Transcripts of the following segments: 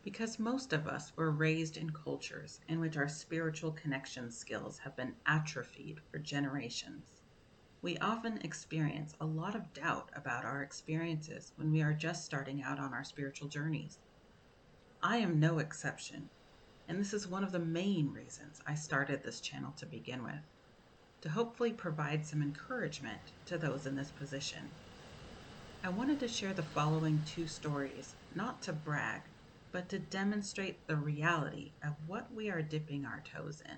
Because most of us were raised in cultures in which our spiritual connection skills have been atrophied for generations, we often experience a lot of doubt about our experiences when we are just starting out on our spiritual journeys. I am no exception, and this is one of the main reasons I started this channel to begin with, to hopefully provide some encouragement to those in this position. I wanted to share the following two stories, not to brag, but to demonstrate the reality of what we are dipping our toes in.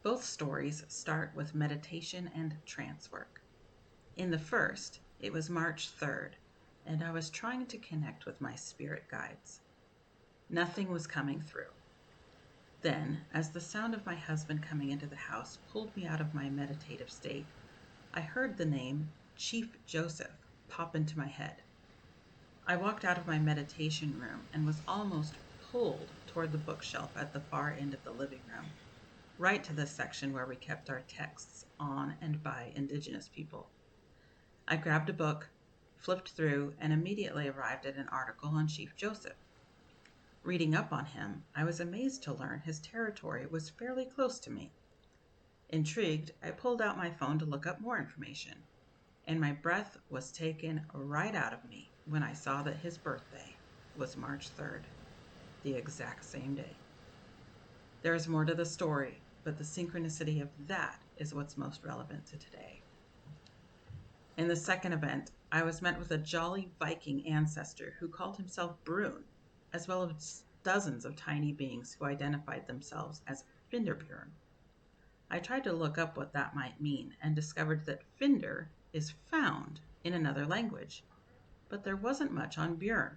Both stories start with meditation and trance work. In the first, it was March 3rd, and I was trying to connect with my spirit guides. Nothing was coming through. Then, as the sound of my husband coming into the house pulled me out of my meditative state, I heard the name Chief Joseph pop into my head. I walked out of my meditation room and was almost pulled toward the bookshelf at the far end of the living room, right to the section where we kept our texts on and by indigenous people. I grabbed a book, flipped through, and immediately arrived at an article on Chief Joseph. Reading up on him, I was amazed to learn his territory was fairly close to me. Intrigued, I pulled out my phone to look up more information, and my breath was taken right out of me when I saw that his birthday was March 3rd, the exact same day. There is more to the story, but the synchronicity of that is what's most relevant to today. In the second event, I was met with a jolly Viking ancestor who called himself Brune, as well as dozens of tiny beings who identified themselves as Finderbjörn. I tried to look up what that might mean and discovered that Finder is found in another language, but there wasn't much on Björn.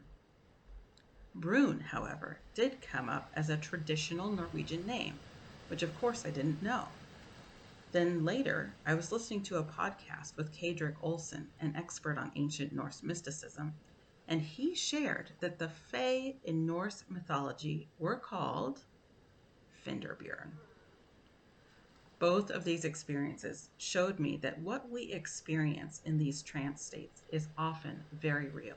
Brune, however, did come up as a traditional Norwegian name, which of course I didn't know. Then later, I was listening to a podcast with Kadrick Olson, an expert on ancient Norse mysticism, and he shared that the Fae in Norse mythology were called Finderbjörn. Both of these experiences showed me that what we experience in these trance states is often very real.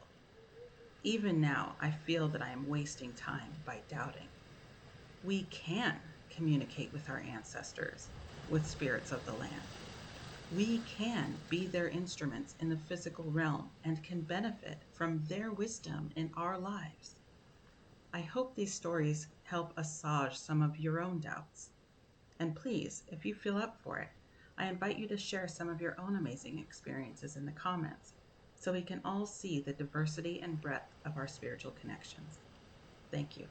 Even now, I feel that I am wasting time by doubting. We can communicate with our ancestors, with spirits of the land. We can be their instruments in the physical realm and can benefit from their wisdom in our lives. I hope these stories help assuage some of your own doubts. And please, if you feel up for it, I invite you to share some of your own amazing experiences in the comments so we can all see the diversity and breadth of our spiritual connections. Thank you.